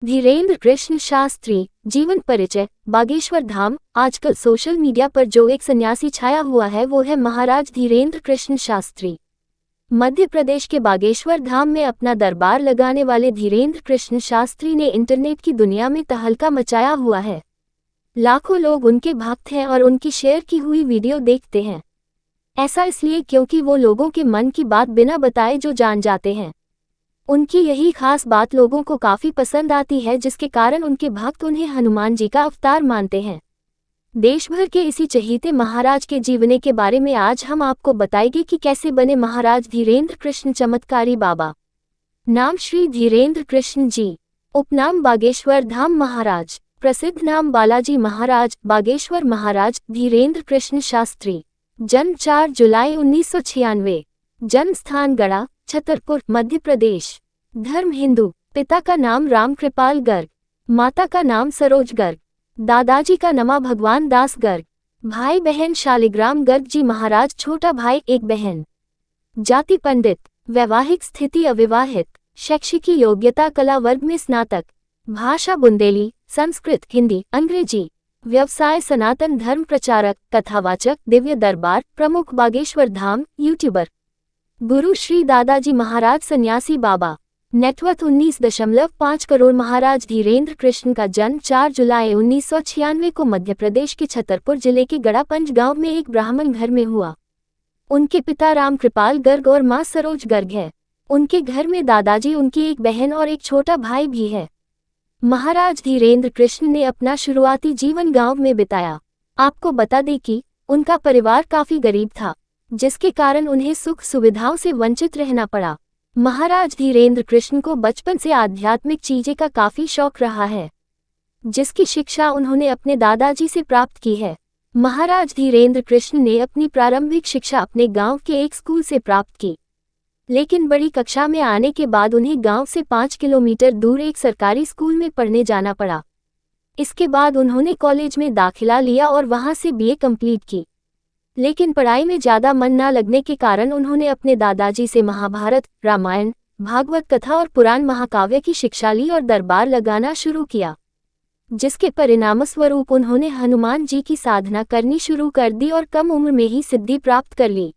धीरेन्द्र कृष्ण शास्त्री जीवन परिचय। बागेश्वर धाम। आजकल सोशल मीडिया पर जो एक सन्यासी छाया हुआ है वो है महाराज धीरेन्द्र कृष्ण शास्त्री। मध्य प्रदेश के बागेश्वर धाम में अपना दरबार लगाने वाले धीरेन्द्र कृष्ण शास्त्री ने इंटरनेट की दुनिया में तहलका मचाया हुआ है। लाखों लोग उनके भक्त हैं और उनकी शेयर की हुई वीडियो देखते हैं। ऐसा इसलिए क्योंकि वो लोगों के मन की बात बिना बताए जो जान जाते हैं। उनकी यही खास बात लोगों को काफी पसंद आती है, जिसके कारण उनके भक्त उन्हें हनुमान जी का अवतार मानते हैं। देश भर के इसी चहीते महाराज के जीवनी के बारे में आज हम आपको बताएंगे कि कैसे बने महाराज धीरेन्द्र कृष्ण चमत्कारी बाबा। नाम श्री धीरेन्द्र कृष्ण जी। उपनाम बागेश्वर धाम महाराज। प्रसिद्ध नाम बालाजी महाराज, बागेश्वर महाराज धीरेन्द्र कृष्ण शास्त्री। जन्म 4 जुलाई 1996। जन्म स्थान गढ़ा, छतरपुर, मध्य प्रदेश। धर्म हिंदू। पिता का नाम राम कृपाल गर्ग, माता का नाम सरोज गर्ग, दादाजी का नाम भगवान दास गर्ग। भाई बहन शालिग्राम गर्ग जी महाराज, छोटा भाई, एक बहन। जाति पंडित। वैवाहिक स्थिति अविवाहित। शैक्षिक योग्यता कला वर्ग में स्नातक। भाषा बुंदेली, संस्कृत, हिंदी, अंग्रेजी। व्यवसाय सनातन धर्म प्रचारक, कथावाचक, दिव्य दरबार प्रमुख, बागेश्वर धाम, यूट्यूबर। गुरु श्री दादाजी महाराज सन्यासी बाबा। नेटवर्थ 19.5 करोड़। महाराज धीरेन्द्र कृष्ण का जन्म 4 जुलाई 1996 को मध्य प्रदेश के छतरपुर जिले के गड़ापंज गांव में एक ब्राह्मण घर में हुआ। उनके पिता राम कृपाल गर्ग और मां सरोज गर्ग है। उनके घर में दादाजी, उनकी एक बहन और एक छोटा भाई भी है। महाराज धीरेन्द्र कृष्ण ने अपना शुरुआती जीवन गांव में बिताया। आपको बता दें कि उनका परिवार काफी गरीब था, जिसके कारण उन्हें सुख सुविधाओं से वंचित रहना पड़ा। महाराज धीरेन्द्र कृष्ण को बचपन से आध्यात्मिक चीजें का काफी शौक रहा है, जिसकी शिक्षा उन्होंने अपने दादाजी से प्राप्त की है। महाराज धीरेन्द्र कृष्ण ने अपनी प्रारंभिक शिक्षा अपने गांव के एक स्कूल से प्राप्त की, लेकिन बड़ी कक्षा में आने के बाद उन्हें गांव से 5 किलोमीटर दूर एक सरकारी स्कूल में पढ़ने जाना पड़ा। इसके बाद उन्होंने कॉलेज में दाखिला लिया और वहां से बीए कंप्लीट की, लेकिन पढ़ाई में ज्यादा मन न लगने के कारण उन्होंने अपने दादाजी से महाभारत, रामायण, भागवत कथा और पुराण महाकाव्य की शिक्षा ली और दरबार लगाना शुरू किया, जिसके परिणामस्वरूप उन्होंने हनुमान जी की साधना करनी शुरू कर दी और कम उम्र में ही सिद्धि प्राप्त कर ली।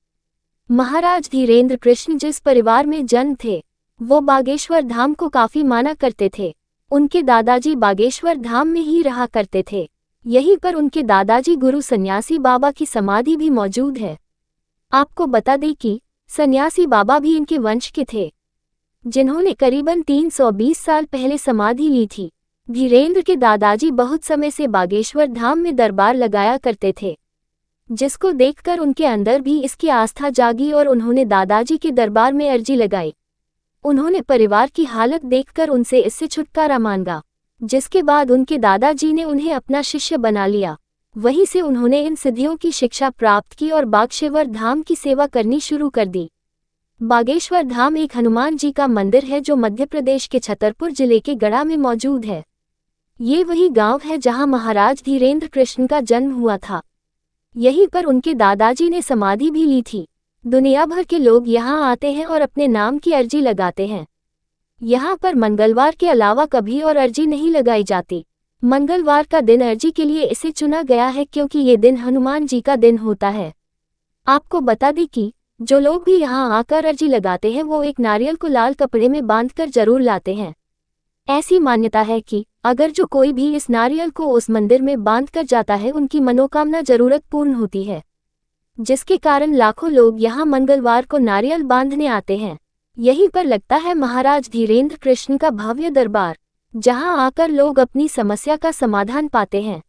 महाराज धीरेन्द्र कृष्ण जिस परिवार में जन्म थे वो बागेश्वर धाम को काफी माना करते थे। उनके दादाजी बागेश्वर धाम में ही रहा करते थे। यहीं पर उनके दादाजी गुरु सन्यासी बाबा की समाधि भी मौजूद है। आपको बता दें कि सन्यासी बाबा भी इनके वंश के थे, जिन्होंने करीबन 320 साल पहले समाधि ली थी। धीरेन्द्र के दादाजी बहुत समय से बागेश्वर धाम में दरबार लगाया करते थे, जिसको देखकर उनके अंदर भी इसकी आस्था जागी और उन्होंने दादाजी के दरबार में अर्जी लगाई। उन्होंने परिवार की हालत देखकर उनसे इससे छुटकारा मांगा, जिसके बाद उनके दादाजी ने उन्हें अपना शिष्य बना लिया। वहीं से उन्होंने इन सिद्धियों की शिक्षा प्राप्त की और बागेश्वर धाम की सेवा करनी शुरू कर दी। बागेश्वर धाम एक हनुमान जी का मंदिर है जो मध्य प्रदेश के छतरपुर जिले के गढ़ा में मौजूद है। ये वही गांव है जहां महाराज धीरेन्द्र कृष्ण का जन्म हुआ था। यहीं पर उनके दादाजी ने समाधि भी ली थी। दुनिया भर के लोग यहां आते हैं और अपने नाम की अर्जी लगाते हैं। यहाँ पर मंगलवार के अलावा कभी और अर्जी नहीं लगाई जाती। मंगलवार का दिन अर्जी के लिए इसे चुना गया है क्योंकि ये दिन हनुमान जी का दिन होता है। आपको बता दें कि जो लोग भी यहाँ आकर अर्जी लगाते हैं वो एक नारियल को लाल कपड़े में बांधकर जरूर लाते हैं। ऐसी मान्यता है कि अगर जो कोई भी इस नारियल को उस मंदिर में बांधकर जाता है उनकी मनोकामना जरूरत पूर्ण होती है, जिसके कारण लाखों लोग यहाँ मंगलवार को नारियल बांधने आते हैं। यहीं पर लगता है महाराज धीरेन्द्र कृष्ण का भव्य दरबार, जहां आकर लोग अपनी समस्या का समाधान पाते हैं।